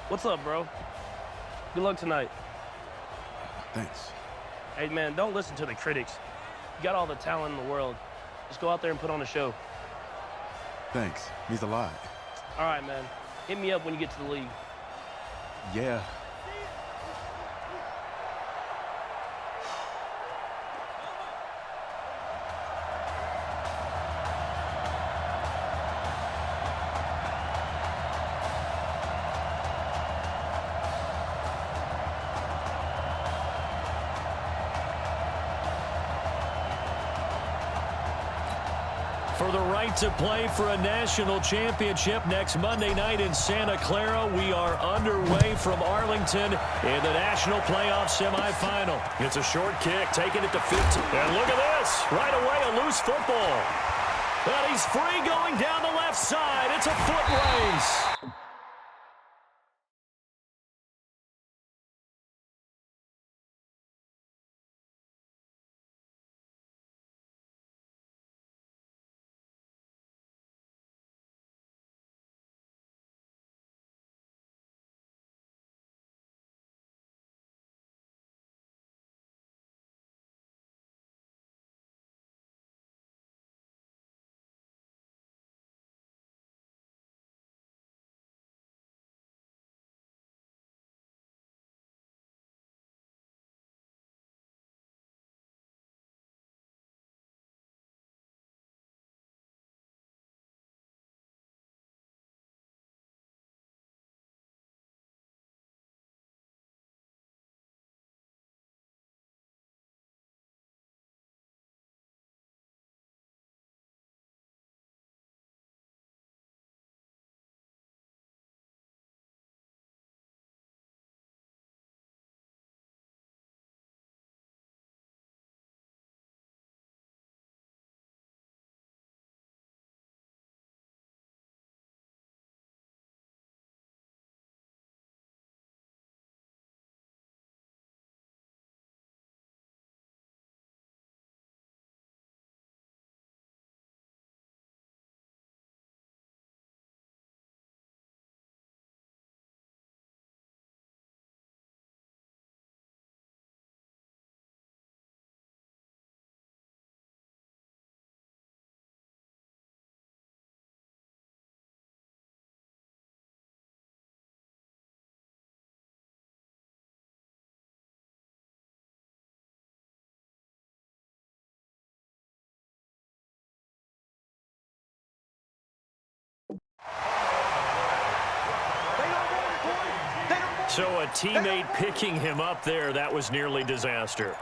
What's up, bro? Good luck tonight. Thanks. Hey, man, don't listen to the critics. You got all the talent in the world. Just go out there and put on a show. Thanks. Means a lot. All right, man. Hit me up when you get to the league. Yeah. For the right to play for a national championship next Monday night in Santa Clara, we are underway from Arlington in the national playoff semifinal. It's a short kick, taking it to 15. And look at this. Right away, a loose football. But he's free going down the left side. It's a foot race. So a teammate picking him up there, that was nearly disaster.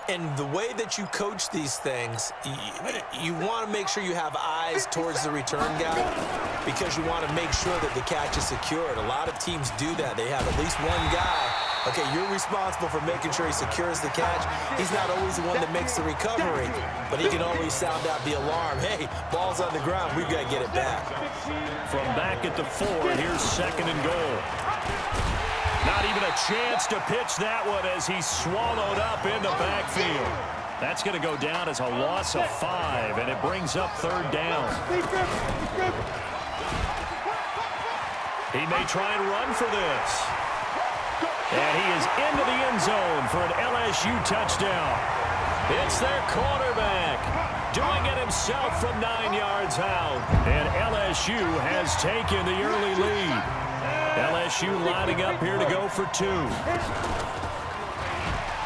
And the way that you coach these things, you want to make sure you have eyes towards the return guy because you want to make sure that the catch is secured. A lot of teams do that. They have at least one guy. Okay, you're responsible for making sure he secures the catch. He's not always the one that makes the recovery, but he can always sound out the alarm. Hey, ball's on the ground. We've got to get it back. From back at the 4, here's 2nd and goal. Not even a chance to pitch that one as he's swallowed up in the backfield. That's going to go down as a loss of 5, and it brings up 3rd down. He may try and run for this. And he is into the end zone for an LSU touchdown. It's their quarterback doing it himself from 9 yards out. And LSU has taken the early lead. LSU lining up here to go for 2.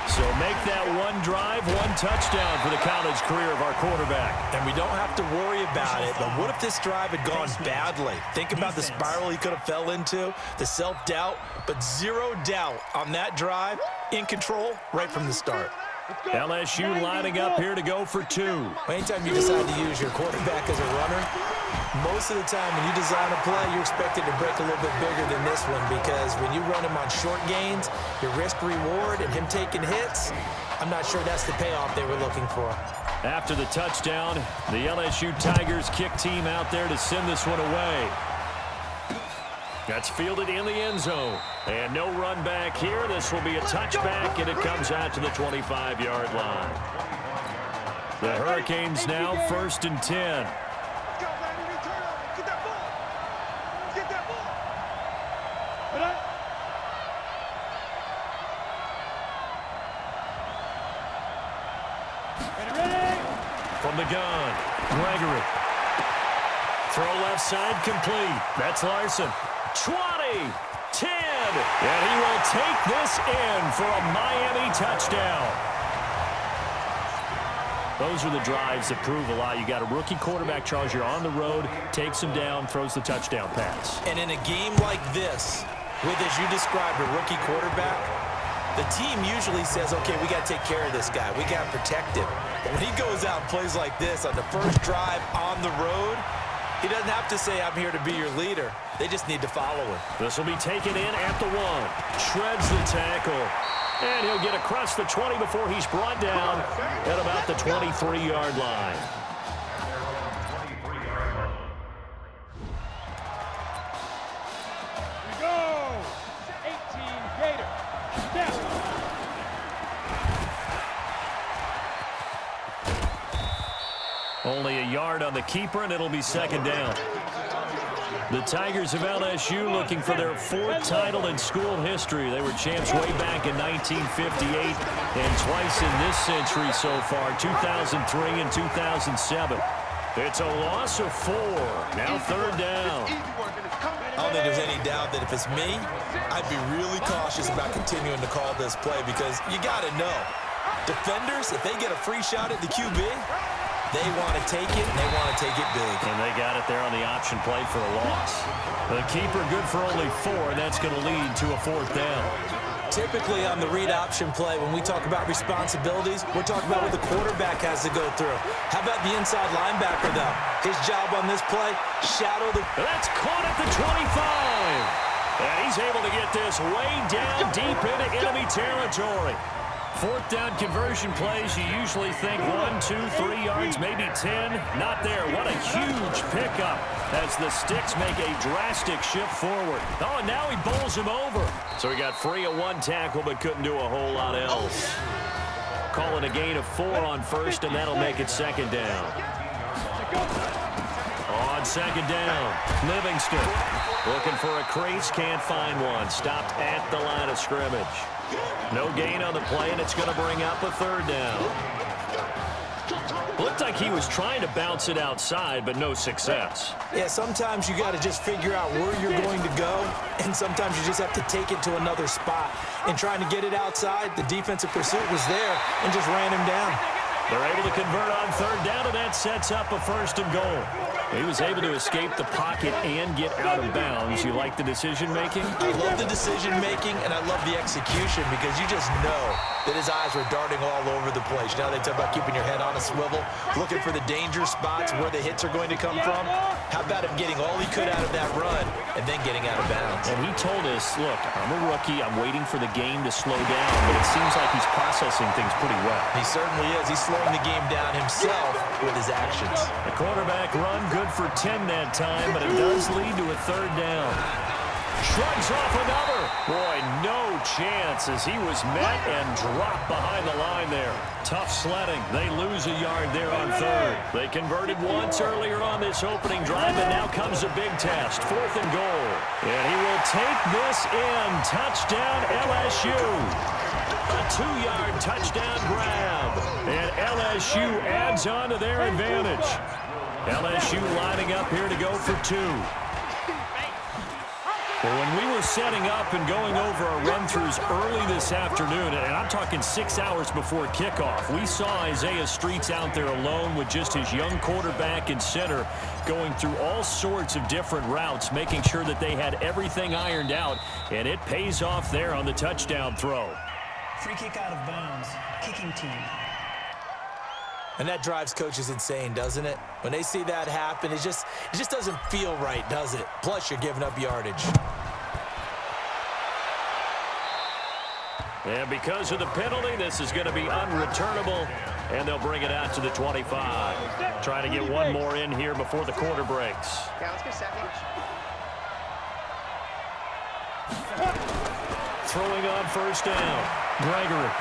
So make that one drive, one touchdown for the college career of our quarterback. And we don't have to worry about it, but what if this drive had gone badly? Think about the spiral he could have fell into, the self-doubt, but 0 doubt on that drive, in control right from the start. LSU lining up here to go for 2. Anytime you decide to use your quarterback as a runner, most of the time when you design a play, you're expected to break a little bit bigger than this one because when you run him on short gains, your risk-reward and him taking hits, I'm not sure that's the payoff they were looking for. After the touchdown, the LSU Tigers kick team out there to send this one away. That's fielded in the end zone. And no run back here. This will be a touchback, and it comes out to the 25-yard line. The Hurricanes now 1st and 10. From the gun, Gregory. Throw left side complete. That's Larson. 20, 10, and he will take this in for a Miami touchdown. Those are the drives that prove a lot. You got a rookie quarterback, Charles. You're on the road, takes him down, throws the touchdown pass. And in a game like this, with, as you described, a rookie quarterback, the team usually says, okay, we got to take care of this guy. We got to protect him. But when he goes out and plays like this on the first drive on the road, he doesn't have to say, I'm here to be your leader. They just need to follow him. This will be taken in at the 1. Shreds the tackle. And he'll get across the 20 before he's brought down at about the 23-yard line. Only a yard on the keeper, and it'll be second down. The Tigers of LSU looking for their 4th title in school history. They were champs way back in 1958 and twice in this century so far, 2003 and 2007. It's a loss of 4. Now third down. I don't think there's any doubt that if it's me, I'd be really cautious about continuing to call this play because you got to know, defenders, if they get a free shot at the QB, they want to take it, and they want to take it big. And they got it there on the option play for a loss. The keeper good for only 4, and that's going to lead to a 4th down. Typically on the read option play, when we talk about responsibilities, we're talking about what the quarterback has to go through. How about the inside linebacker, though? His job on this play, shadow the... That's caught at the 25. And he's able to get this way down deep into enemy territory. 4th down conversion plays, you usually think 1, 2, 3 yards, maybe 10. Not there. What a huge pickup as the Sticks make a drastic shift forward. Oh, and now he bowls him over. So he got free of 1 tackle but couldn't do a whole lot else. Call it a gain of 4 on first, and that'll make it second down. On second down, Livingston looking for a crease, can't find one. Stopped at the line of scrimmage. No gain on the play, and it's going to bring up a 3rd down. Looked like he was trying to bounce it outside, but no success. Yeah, sometimes you got to just figure out where you're going to go, and sometimes you just have to take it to another spot. And trying to get it outside, the defensive pursuit was there and just ran him down. They're able to convert on 3rd down, and that sets up a 1st and goal. He was able to escape the pocket and get out of bounds. You like the decision-making? I love the decision-making, and I love the execution because you just know that his eyes were darting all over the place. You know, they talk about keeping your head on a swivel, looking for the danger spots where the hits are going to come from. How about him getting all he could out of that run and then getting out of bounds? And he told us, look, I'm a rookie. I'm waiting for the game to slow down, but it seems like he's processing things pretty well. He certainly is. He's slowing the game down himself with his actions. The quarterback run, good for 10 that time, but it does lead to a 3rd down. Shrugs off another. Boy, no chance as he was met and dropped behind the line there. Tough sledding. They lose a yard there on 3rd. They converted once earlier on this opening drive, and now comes a big test. 4th and goal. And he will take this in. Touchdown, LSU. A 2-yard touchdown grab. And LSU adds on to their advantage. LSU lining up here to go for 2. Well, when we were setting up and going over our run-throughs early this afternoon, and I'm talking 6 hours before kickoff, we saw Isaiah Streets out there alone with just his young quarterback and center going through all sorts of different routes, making sure that they had everything ironed out, and it pays off there on the touchdown throw. Free kick out of bounds, kicking team. And that drives coaches insane, doesn't it? When they see that happen, it just doesn't feel right, does it? Plus, you're giving up yardage. And because of the penalty, this is going to be unreturnable, and they'll bring it out to the 25. Trying to get one more in here before the quarter breaks. Okay, let's go second. Throwing on 1st down, Gregory.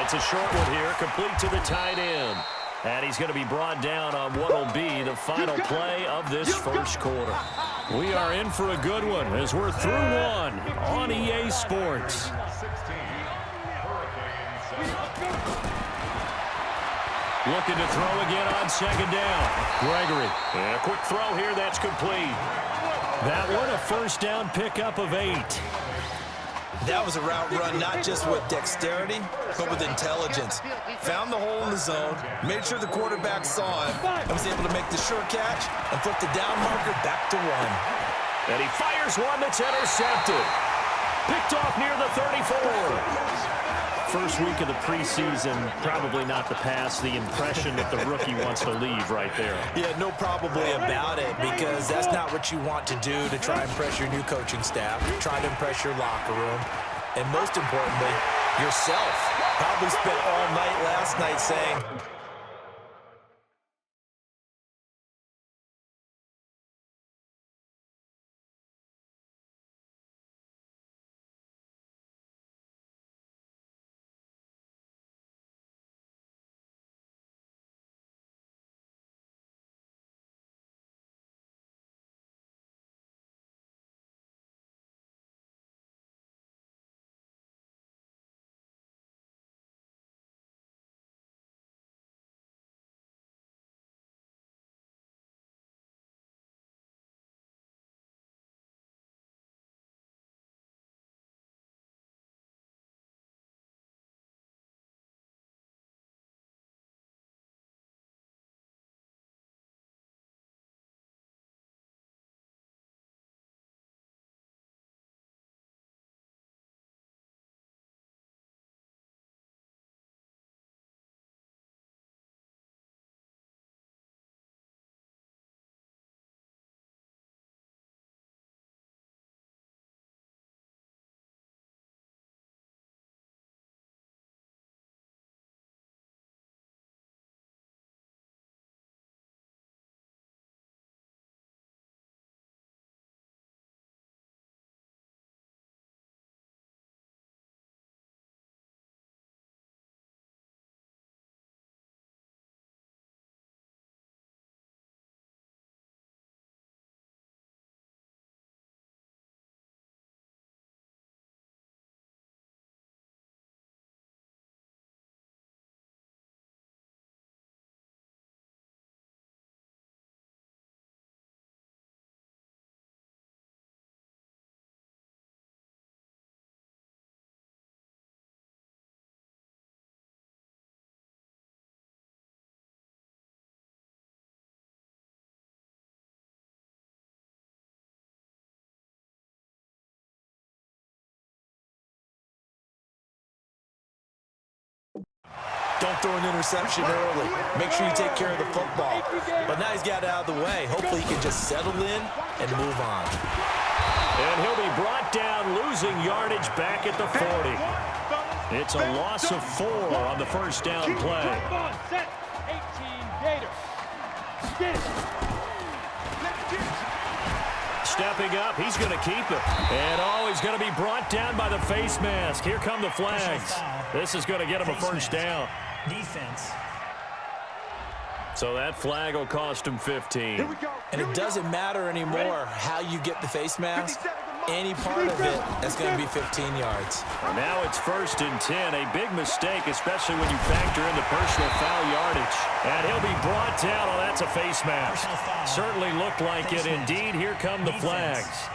It's a short one here, complete to the tight end. And he's going to be brought down on what will be the final play of this 1st quarter. We are in for a good one as we're through one on EA Sports. Looking to throw again on second down. Gregory. And a quick throw here that's complete. That one a first down pickup of 8. That was a route run not just with dexterity, but with intelligence. Found the hole in the zone, made sure the quarterback saw him, and was able to make the sure catch and flip the down marker back to 1. And he fires one that's intercepted. Picked off near the 34. First week of the preseason, probably not to pass the impression that the rookie wants to leave right there. Yeah, no probably about it, because that's not what you want to do to try and impress your new coaching staff, try to impress your locker room, and most importantly, yourself. Probably spent all night last night saying, don't throw an interception early. Make sure you take care of the football. But now he's got it out of the way. Hopefully he can just settle in and move on. And he'll be brought down, losing yardage back at the 40. It's a loss of 4 on the first down play. Set 18 Gators. Get it. Stepping up, he's going to keep it. And he's going to be brought down by the face mask. Here come the flags. This is going to get him a first down. Defense. So that flag will cost him 15. And it doesn't matter anymore how you get the face mask. Any part of it, that's going to be 15 yards. And now it's 1st and 10. A big mistake, especially when you factor in the personal foul yardage. And he'll be brought down. Oh, that's a face mask. Certainly looked like it. Indeed, here come the flags.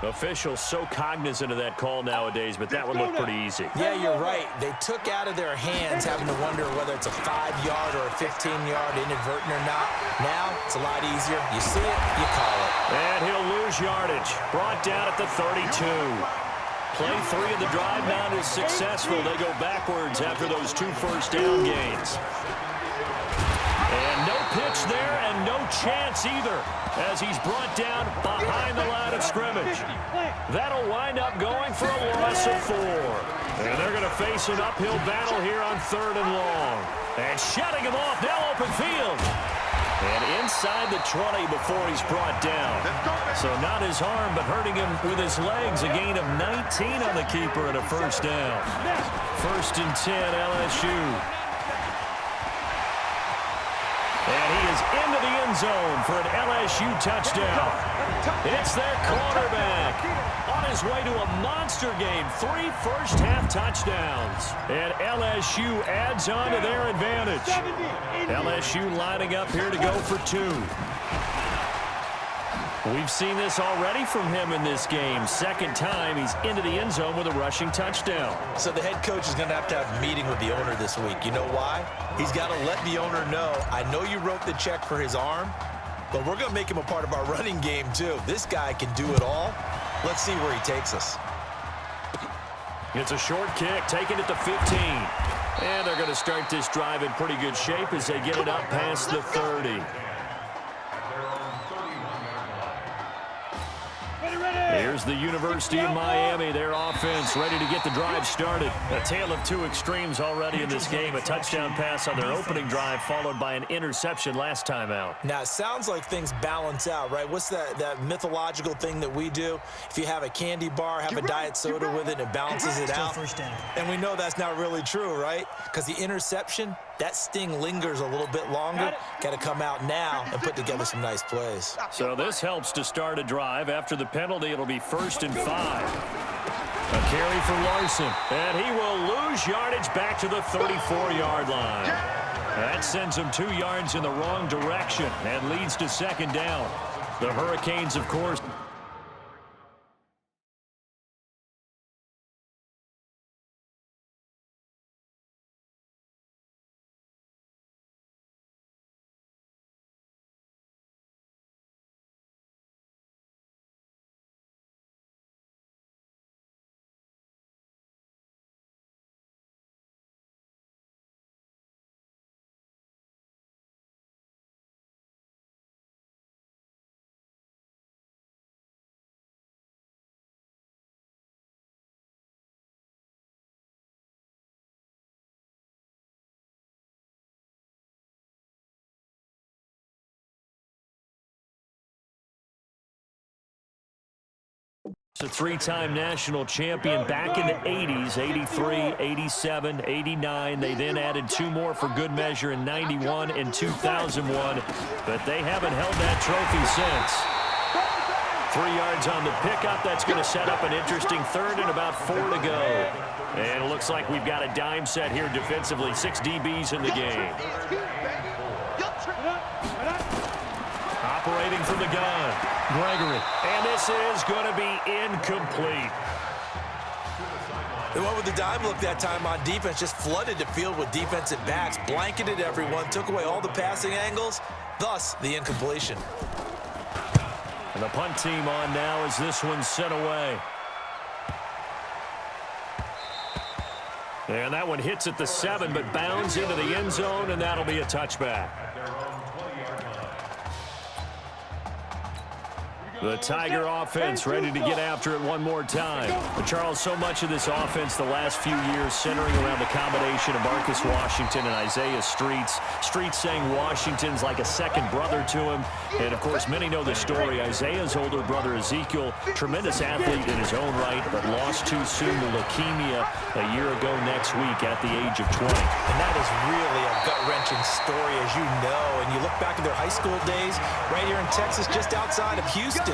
Officials so cognizant of that call nowadays, but that would look pretty easy. Yeah, you're right. They took out of their hands having to wonder whether it's a 5-yard or a 15-yard inadvertent or not. Now, it's a lot easier. You see it, you call it. And he'll lose yardage. Brought down at the 32. Play 3 of the drive now is successful. They go backwards after those 2 first down gains. And no pitch there and no chance either as he's brought down behind the line of scrimmage. That'll wind up going for a loss of 4. And they're going to face an uphill battle here on 3rd and long. And shutting him off, now open field. And inside the 20 before he's brought down. So not his arm, but hurting him with his legs. A gain of 19 on the keeper and a first down. 1st and 10, LSU. And he is into the end zone for an LSU touchdown. It's their quarterback on his way to a monster game. 3 first-half touchdowns. And LSU adds on to their advantage. LSU lining up here to go for 2. We've seen this already from him in this game. Second time he's into the end zone with a rushing touchdown. So the head coach is going to have a meeting with the owner this week. You know why? He's got to let the owner know, I know you wrote the check for his arm, but we're going to make him a part of our running game too. This guy can do it all. Let's see where he takes us. It's a short kick, taking it to 15. And they're going to start this drive in pretty good shape as they get it up past the 30. Here's the University of Miami, their offense ready to get the drive started. A tale of 2 extremes already in this game. A touchdown pass on their opening drive followed by an interception last time out. Now, it sounds like things balance out, right? What's that mythological thing that we do? If you have a candy bar, have a diet soda with it, it balances it out. And we know that's not really true, right? Because the interception, that sting lingers a little bit longer. Got to come out now and put together some nice plays. So this helps to start a drive. After the penalty, it'll be 1st and 5. A carry for Larson, and he will lose yardage back to the 34-yard line. That sends him 2 yards in the wrong direction and leads to 2nd down. The Hurricanes, of course, a 3-time national champion back in the 80s, 83, 87, 89. They then added 2 more for good measure in 91 and 2001, but they haven't held that trophy since. 3 yards on the pickup. That's going to set up an interesting 3rd and about 4 to go. And it looks like we've got a dime set here defensively. 6 DBs in the game. Operating from the gun, Gregory. And this is going to be incomplete. They went with the dime look that time on defense, just flooded the field with defensive backs, blanketed everyone, took away all the passing angles, thus the incompletion. And the punt team on now as this one's sent away. And that one hits at the 7, but bounds into the end zone, and that'll be a touchback. The Tiger offense ready to get after it one more time. But Charles, so much of this offense the last few years centering around the combination of Marcus Washington and Isaiah Streets. Streets saying Washington's like a second brother to him. And, of course, many know the story. Isaiah's older brother, Ezekiel, tremendous athlete in his own right, but lost too soon to leukemia a year ago next week at the age of 20. And that is really a gut-wrenching story, as you know. And you look back at their high school days right here in Texas, just outside of Houston.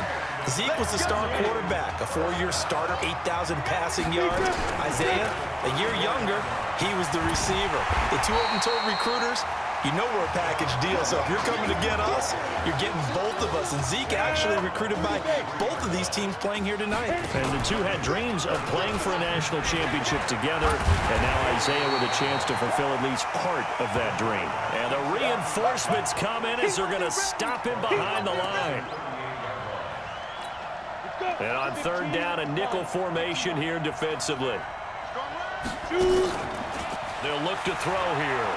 Zeke was the star quarterback, a 4-year starter, 8,000 passing yards. Isaiah, a year younger, he was the receiver. The 2 of them told recruiters, you know we're a package deal, so if you're coming to get us, you're getting both of us. And Zeke actually recruited by both of these teams playing here tonight. And the 2 had dreams of playing for a national championship together, and now Isaiah with a chance to fulfill at least part of that dream. And the reinforcements come in as they're going to stop him behind the line. And on 3rd down, a nickel formation here defensively. They'll look to throw here.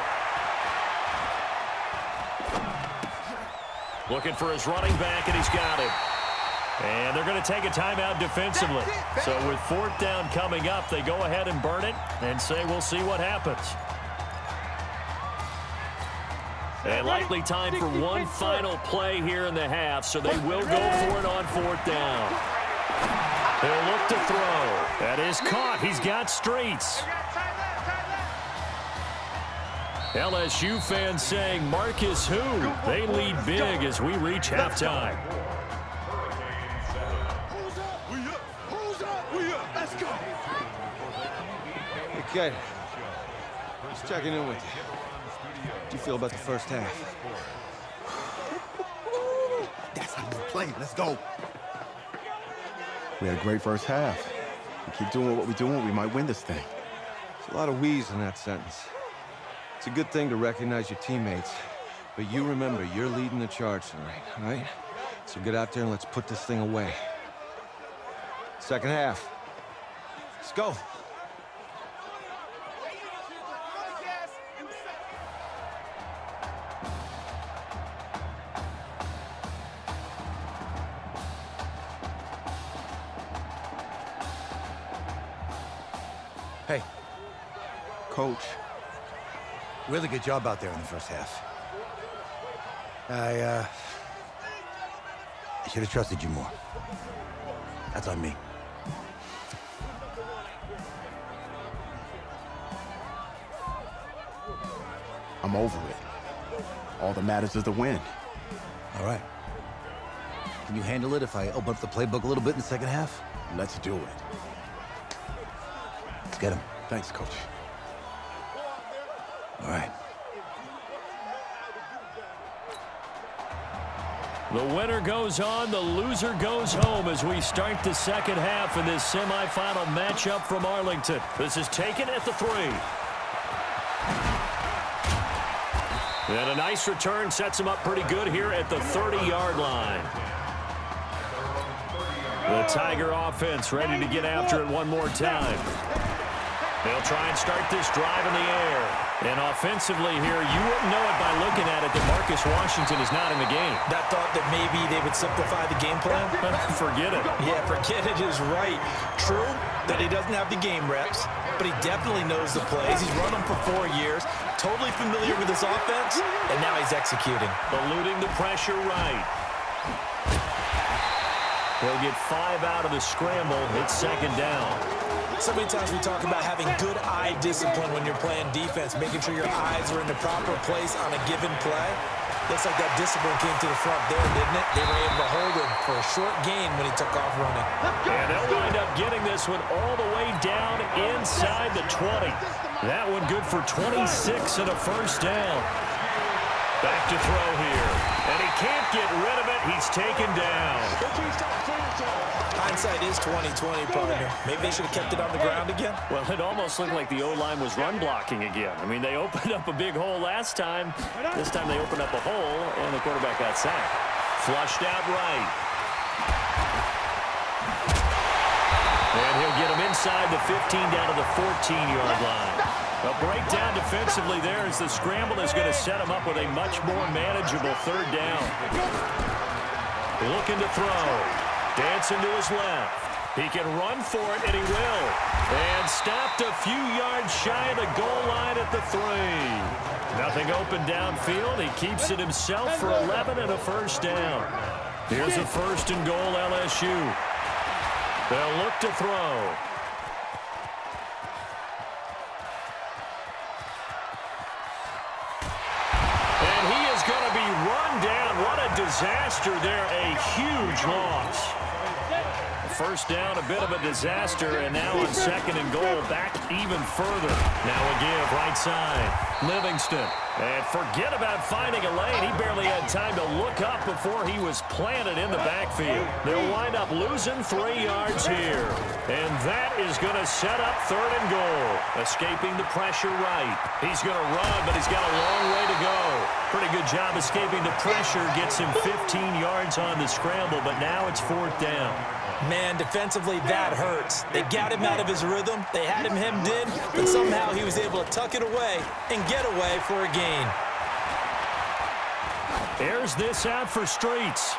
Looking for his running back, and he's got him. And they're going to take a timeout defensively. So with 4th down coming up, they go ahead and burn it and say we'll see what happens. And likely time for one final play here in the half, so they will go for it on 4th down. They'll look to throw. That is caught. He's got Streets. LSU fans saying Marcus who? They lead big as we reach halftime. Let's go. Hey, kid. Just checking in with you. How do you feel about the first half? That's how we play. Let's go. We had a great first half. We keep doing what we're doing, we might win this thing. There's a lot of we's in that sentence. It's a good thing to recognize your teammates, but you remember, you're leading the charge tonight, all right? So get out there and let's put this thing away. Second half. Let's go. Hey, Coach, really good job out there in the first half. I should have trusted you more. That's on me. I'm over it. All that matters is the win. All right. Can you handle it if I open up the playbook a little bit in the second half? Let's do it. Let's get him. Thanks, Coach. All right. The winner goes on, the loser goes home as we start the second half in this semifinal matchup from Arlington. This is taken at the 3. And a nice return sets him up pretty good here at the 30-yard line. The Tiger offense ready to get after it one more time. They'll try and start this drive in the air. And offensively here, you wouldn't know it by looking at it that Marcus Washington is not in the game. That thought that maybe they would simplify the game plan? Forget it. Yeah, forget it is right. True that he doesn't have the game reps, but he definitely knows the plays. He's run them for 4 years, totally familiar with his offense, and now he's executing. Eluding the pressure right. He'll get 5 out of the scramble. It's second down. So many times we talk about having good eye discipline when you're playing defense, making sure your eyes are in the proper place on a given play. Looks like that discipline came to the front there, didn't it? They were able to hold him for a short gain when he took off running. And they'll wind up getting this one all the way down inside the 20. That one good for 26 and a first down. Back to throw here. And he can't get rid of it. He's taken down. Hindsight is 20/20, partner. Maybe they should have kept it on the ground again. Well, it almost looked like the O-line was run blocking again. I mean, they opened up a big hole last time. This time they opened up a hole, and the quarterback got sacked. Flushed out right. And he'll get him inside the 15 down to the 14-yard line. A breakdown defensively there as the scramble is going to set him up with a much more manageable third down. Looking to throw. Dancing to his left. He can run for it, and he will. And stopped a few yards shy of the goal line at the 3. Nothing open downfield. He keeps it himself for 11 and a first down. Here's a first and goal, LSU. They'll look to throw. And he is going to be run down. What a disaster there. A huge loss. First down, a bit of a disaster, and now on second and goal, back even further. Now a give, right side. Livingston. And forget about finding a lane. He barely had time to look up before he was planted in the backfield. They'll wind up losing 3 yards here. And that is going to set up third and goal. Escaping the pressure right. He's going to run, but he's got a long way to go. Pretty good job escaping the pressure. Gets him 15 yards on the scramble, but now it's fourth down. Man, defensively, that hurts. They got him out of his rhythm. They had him hemmed in, but somehow he was able to tuck it away and get away for a gain. Airs this out for Streets.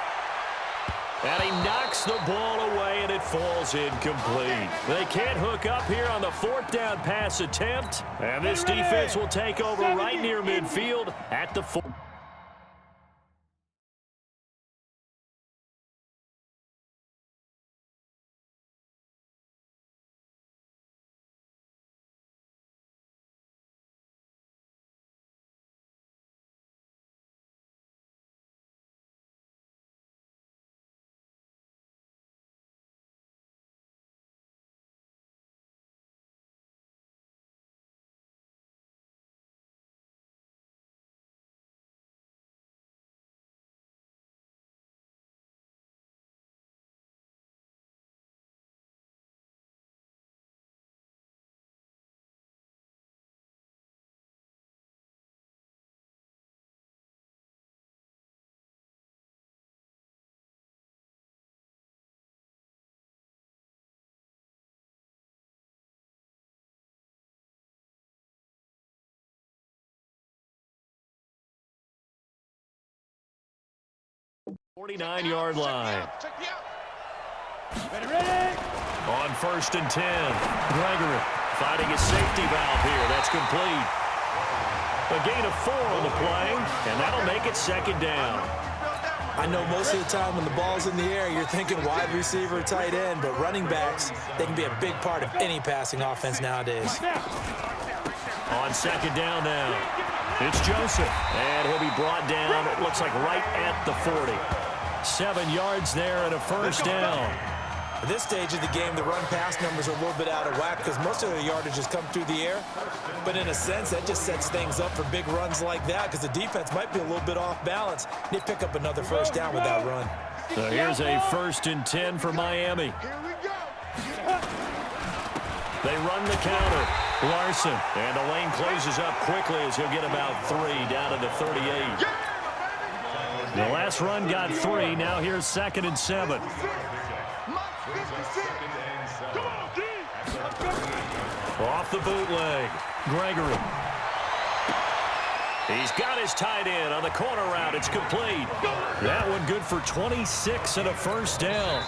And he knocks the ball away, and it falls incomplete. They can't hook up here on the fourth down pass attempt. And this defense will take over right near midfield at the 4. 49-yard line. Ready. On 1st and 10, Gregory finding a safety valve here. That's complete. A gain of 4 on the play, and that'll make it 2nd down. I know most of the time when the ball's in the air, you're thinking wide receiver, tight end, but running backs, they can be a big part of any passing offense nowadays. On 2nd down now, it's Joseph, and he'll be brought down, it looks like right at the 40. 7 yards there and a 1st down. At this stage of the game, the run-pass numbers are a little bit out of whack because most of the yardage has come through the air. But in a sense, that just sets things up for big runs like that because the defense might be a little bit off balance. They pick up another 1st down with that run. So here's a 1st and 10 for Miami. They run the counter. Larson, and the lane closes up quickly as he'll get about 3 down to the 38. The last run got 3. Now here's 2nd and 7. Off the bootleg, Gregory. He's got his tight end on the corner route. It's complete. That one good for 26 and a 1st down.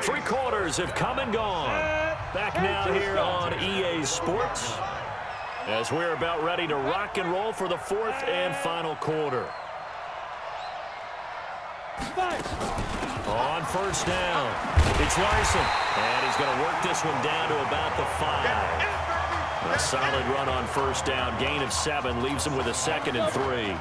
3 quarters have come and gone. Back now here on EA Sports as we're about ready to rock and roll for the 4th and final quarter. On 1st down, it's Larson, and he's going to work this one down to about the 5. A solid run on 1st down, gain of 7, leaves him with a 2nd and 3.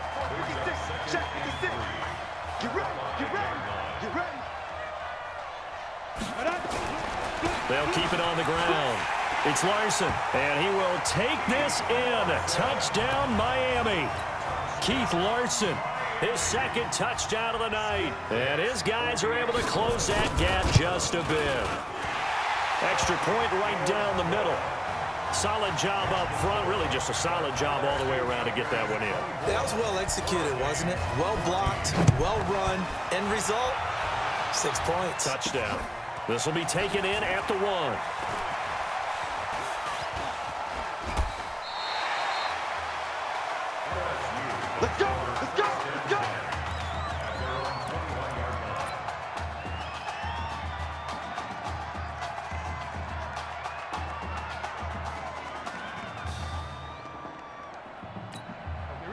They'll keep it on the ground. It's Larson, and he will take this in. Touchdown, Miami. Keith Larson, his 2nd touchdown of the night. And his guys are able to close that gap just a bit. Extra point right down the middle. Solid job up front. Really just a solid job all the way around to get that one in. That was well executed, wasn't it? Well blocked, well run. End result, 6 points. Touchdown. This will be taken in at the 1. Let's go. Let's go. Let's go.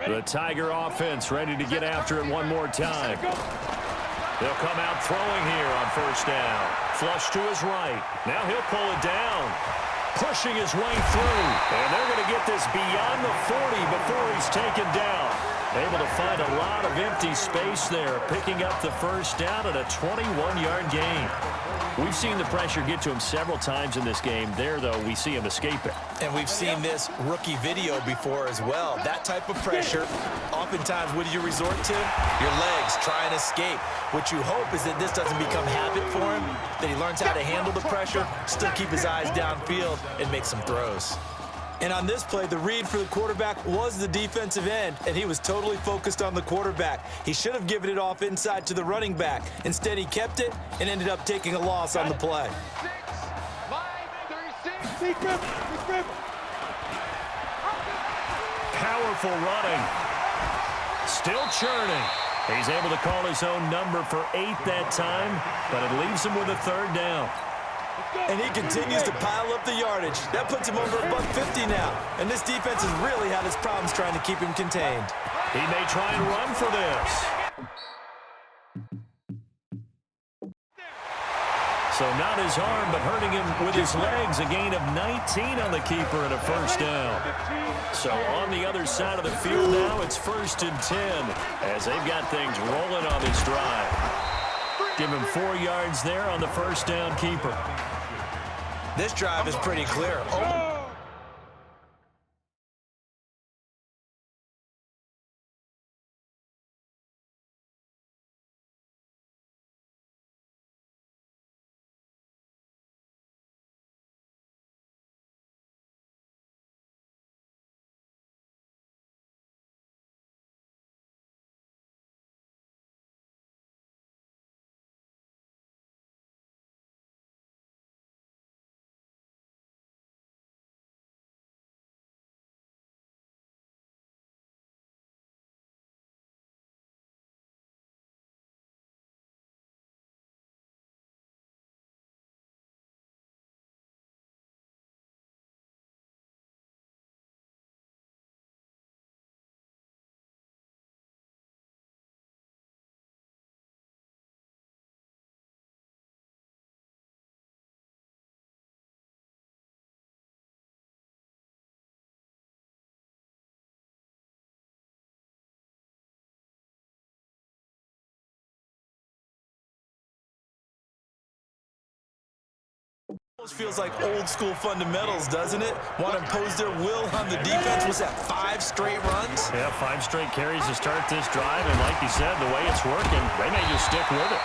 The Tiger offense ready to get after it one more time. They'll come out throwing here on 1st down. Flush to his right. Now he'll pull it down. Pushing his way through. And they're going to get this beyond the 40 before he's taken down. Able to find a lot of empty space there. Picking up the 1st down at a 21-yard gain. We've seen the pressure get to him several times in this game. There, though, we see him escape it. And we've seen this rookie video before as well. That type of pressure, oftentimes, what do you resort to? Your legs, try and escape. What you hope is that this doesn't become habit for him, that he learns how to handle the pressure, still keep his eyes downfield, and make some throws. And on this play, the read for the quarterback was the defensive end, and he was totally focused on the quarterback. He should have given it off inside to the running back. Instead, he kept it and ended up taking a loss on the play. 6, 5, 36. Powerful running. Still churning. He's able to call his own number for 8 that time, but it leaves him with a 3rd down. And he continues to pile up the yardage. That puts him over $150 now. And this defense has really had its problems trying to keep him contained. He may try and run for this. So not his arm, but hurting him with his legs. A gain of 19 on the keeper and a 1st down. So on the other side of the field now, it's 1st and 10 as they've got things rolling on this drive. Give him 4 yards there on the 1st down keeper. This drive is pretty clear. Oh. Feels like old school fundamentals, doesn't it? Want to impose their will on the defense. Was that 5 straight runs? Yeah, 5 straight carries to start this drive, and like you said, the way it's working, they may just stick with it.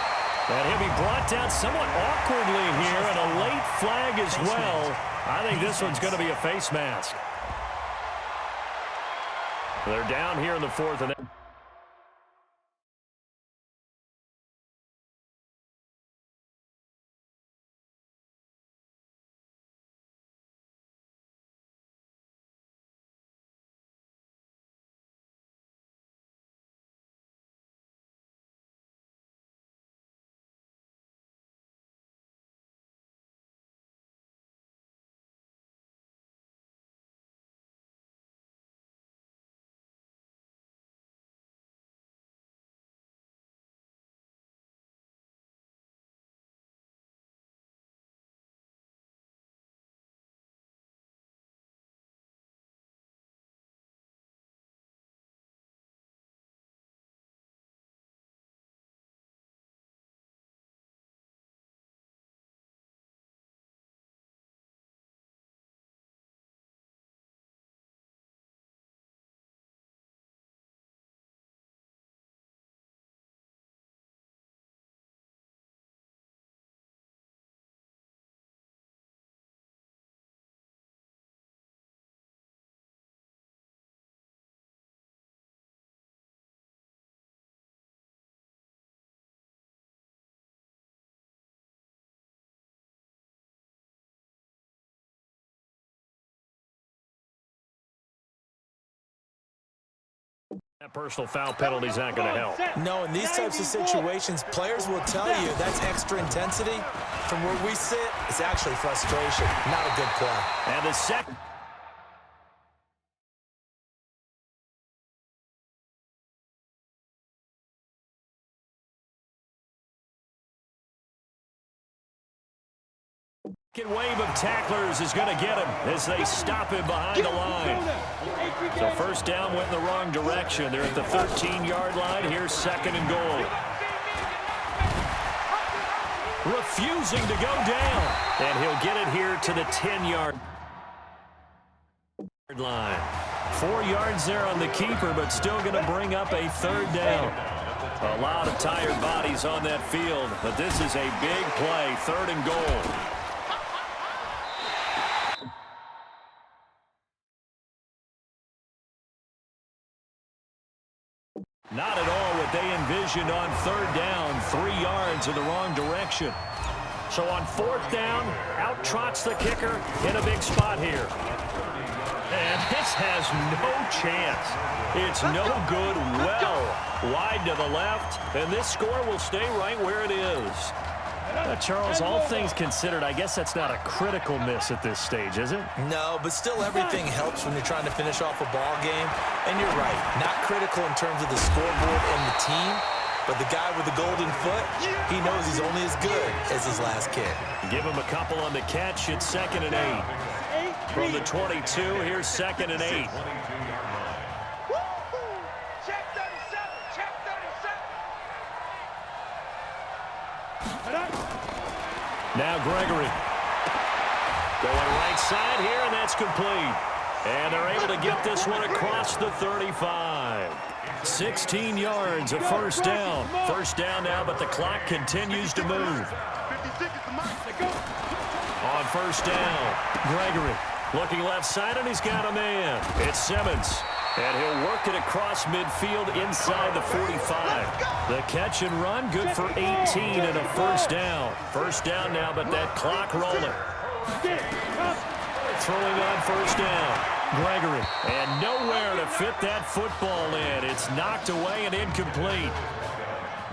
And he'll be brought down somewhat awkwardly here, and a late flag as well. I think this one's going to be a face mask. They're down here in the 4th. And that personal foul penalty is not going to help. No, in these types of situations, players will tell you that's extra intensity. From where we sit, it's actually frustration. Not a good play. And the second. Second wave of tacklers is going to get him as they stop him behind the line. So first down went in the wrong direction. They're at the 13-yard line. Here's 2nd and goal. Refusing to go down. And he'll get it here to the 10-yard line. 4 yards there on the keeper, but still going to bring up a 3rd down. A lot of tired bodies on that field, but this is a big play. 3rd and goal. Not at all what they envisioned on 3rd down. 3 yards in the wrong direction. So on 4th down, out trots the kicker in a big spot here. And this has no chance. It's no good, well wide to the left, and this score will stay right where it is. Charles, all things considered, I guess that's not a critical miss at this stage, is it? No, but still everything helps when you're trying to finish off a ball game. And you're right, not critical in terms of the scoreboard and the team, but the guy with the golden foot, he knows he's only as good as his last kick. Give him a couple on the catch. It's 2nd and 8. From the 22, here's 2nd and 8. Check 37, check 37. Now Gregory. Going right side here, and that's complete. And they're able to get this one across the 35. 16 yards, a 1st down. 1st down now, but the clock continues to move. On 1st down, Gregory looking left side, and he's got a man. It's Simmons. And he'll work it across midfield inside the 45. The catch and run, good for 18 and a 1st down. 1st down now, but that clock rolling. Throwing on 1st down, Gregory. And nowhere to fit that football in. It's knocked away and incomplete.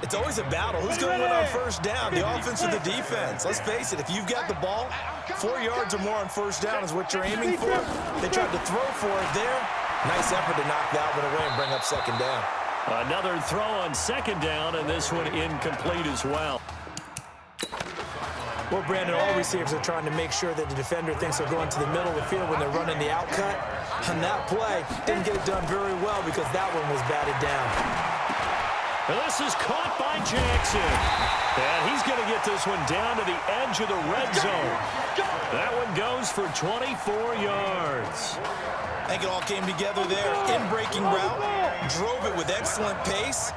It's always a battle. Who's going to win on 1st down, the offense or the defense? Let's face it, if you've got the ball, 4 yards or more on 1st down is what you're aiming for. They tried to throw for it there. Nice effort to knock that one away and bring up 2nd down. Another throw on 2nd down, and this one incomplete as well. Well, Brandon, all receivers are trying to make sure that the defender thinks they're going to the middle of the field when they're running the out cut. On that play, didn't get it done very well because that one was batted down. And this is caught by Jackson. And he's going to get this one down to the edge of the red zone. That one goes for 24 yards. I think it all came together there. In-breaking route, drove it with excellent pace.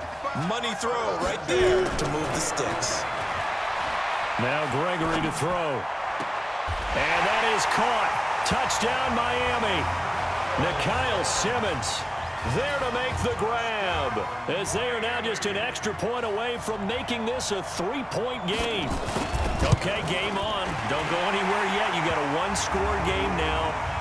Money throw right there to move the sticks. Now Gregory to throw. And that is caught. Touchdown, Miami. Nikhil Simmons there to make the grab, as they are now just an extra point away from making this a 3-point game. Okay, game on. Don't go anywhere yet. You got a one-score game now.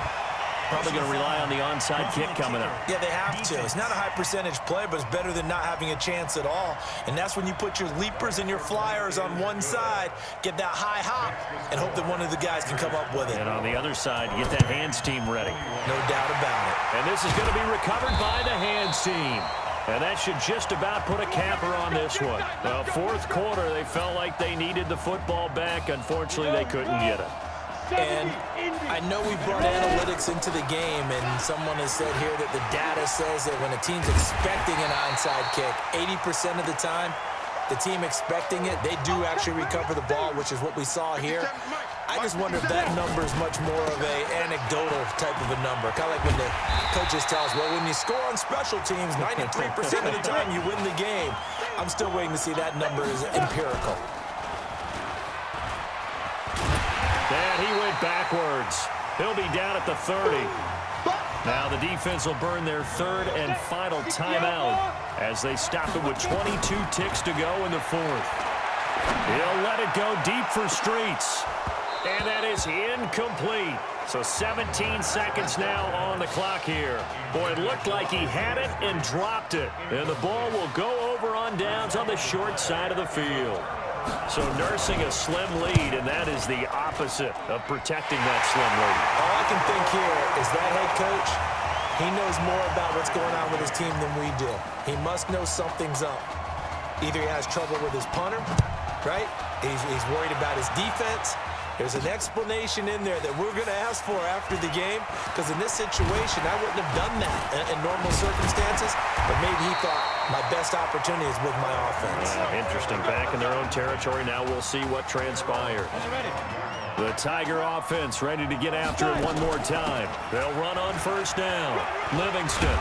Probably going to rely on the onside kick coming up. Yeah, they have to. It's not a high-percentage play, but it's better than not having a chance at all. And that's when you put your leapers and your flyers on one side, get that high hop, and hope that one of the guys can come up with it. And on the other side, get that hands team ready. No doubt about it. And this is going to be recovered by the hands team. And that should just about put a capper on this one. Well, fourth quarter, they felt like they needed the football back. Unfortunately, they couldn't get it. And I know we brought analytics into the game, and someone has said here that the data says that when a team's expecting an onside kick, 80% of the time, the team expecting it, they do actually recover the ball, which is what we saw here. I just wonder if that number is much more of a anecdotal type of a number. Kind of like when the coaches tell us, well, when you score on special teams, 93% of the time you win the game. I'm still waiting to see that number is empirical. And he went backwards. He'll be down at the 30. Now the defense will burn their third and final timeout as they stop it with 22 ticks to go in the fourth. He'll let it go deep for Streets. And that is incomplete. So 17 seconds now on the clock here. Boy, it looked like he had it and dropped it. And the ball will go over on downs on the short side of the field. So nursing a slim lead, and that is the opposite of protecting that slim lead. All I can think here is that head coach, he knows more about what's going on with his team than we do. He must know something's up. Either he has trouble with his punter, right? He's worried about his defense. There's an explanation in there that we're going to ask for after the game, because in this situation, I wouldn't have done that in normal circumstances, but maybe he thought my best opportunity is with my offense. Interesting. Back in their own territory. Now we'll see what transpires. The Tiger offense ready to get after it one more time. They'll run on first down. Livingston.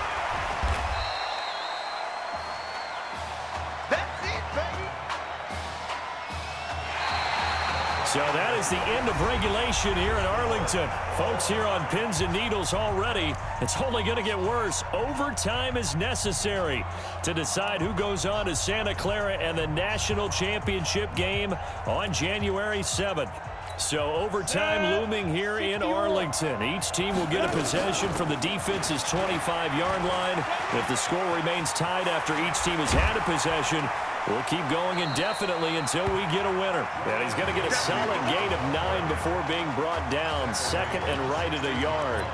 So that is the end of regulation here in Arlington. Folks, here on pins and needles already, it's only going to get worse. Overtime is necessary to decide who goes on to Santa Clara and the national championship game on January 7th. So overtime looming here in Arlington. Each team will get a possession from the defense's 25-yard line. If the score remains tied after each team has had a possession, we'll keep going indefinitely until we get a winner. And he's going to get a solid gain of 9 before being brought down. Second and right at a yard.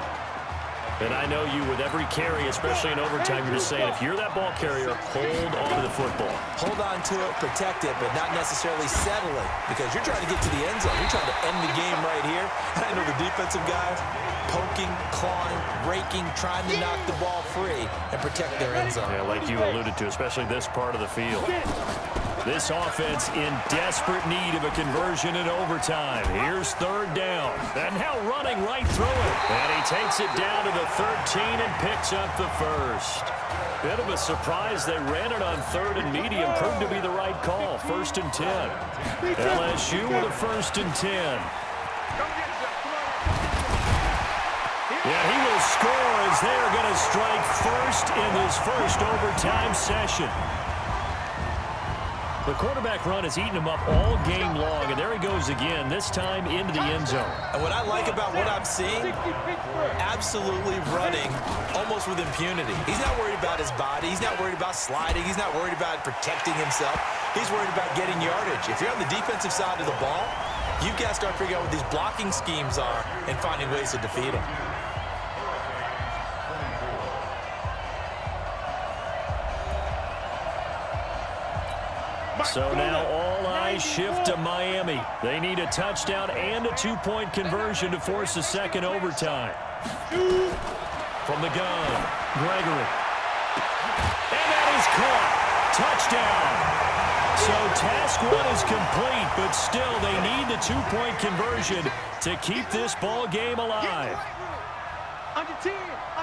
And I know you, with every carry, especially in overtime, you're just saying, if you're that ball carrier, hold on to the football. Hold on to it, protect it, but not necessarily settle it, because you're trying to get to the end zone. You're trying to end the game right here. And I know the defensive guys poking, clawing, raking, trying to knock the ball free and protect their end zone. Yeah, like you alluded to, especially this part of the field. This offense in desperate need of a conversion in overtime. Here's third down. And now running right through it. And he takes it down to the 13 and picks up the first. Bit of a surprise. They ran it on third and medium. Proved to be the right call. First and 10. LSU with a first and 10. Yeah, he will score as they're going to strike first in this first overtime session. The quarterback run has eaten him up all game long, and there he goes again, this time into the end zone. And what I like about what I'm seeing, absolutely running almost with impunity. He's not worried about his body. He's not worried about sliding. He's not worried about protecting himself. He's worried about getting yardage. If you're on the defensive side of the ball, you've got to start figuring out what these blocking schemes are and finding ways to defeat them. So now all eyes shift to Miami. They need a touchdown and a two-point conversion to force a second overtime. From the gun, Gregory. And that is caught. touchdown. So task one is complete, but still they need the two-point conversion to keep this ball game alive.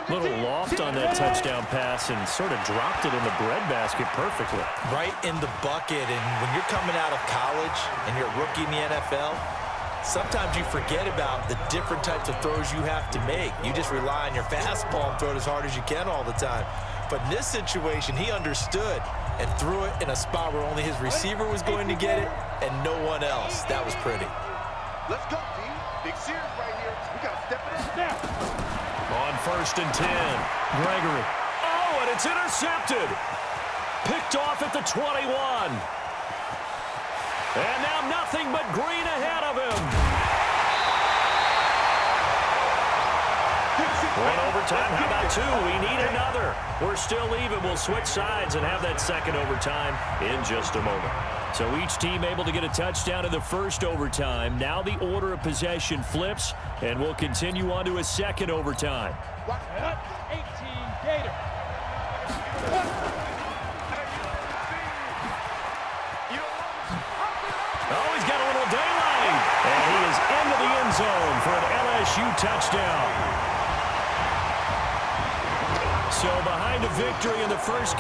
Little loft on that touchdown pass and sort of dropped it in the breadbasket perfectly. Right in the bucket, and when you're coming out of college and you're a rookie in the NFL, sometimes you forget about the different types of throws you have to make. You just rely on your fastball and throw it as hard as you can all the time. But in this situation, he understood and threw it in a spot where only his receiver was going to get it and no one else. That was pretty. Let's go, D. Big series right here. We got to step it up now. On 1st and 10, Gregory. Oh, and it's intercepted. Picked off at the 21. And now nothing but green ahead of him. One overtime, how about two? We need another. We're still even. We'll switch sides and have that second overtime in just a moment. So each team able to get a touchdown in the first overtime. Now the order of possession flips, and we'll continue on to a second overtime. 18 Gator. Oh, he's got a little daylight. And he is into the end zone for an LSU touchdown. So behind a victory in the first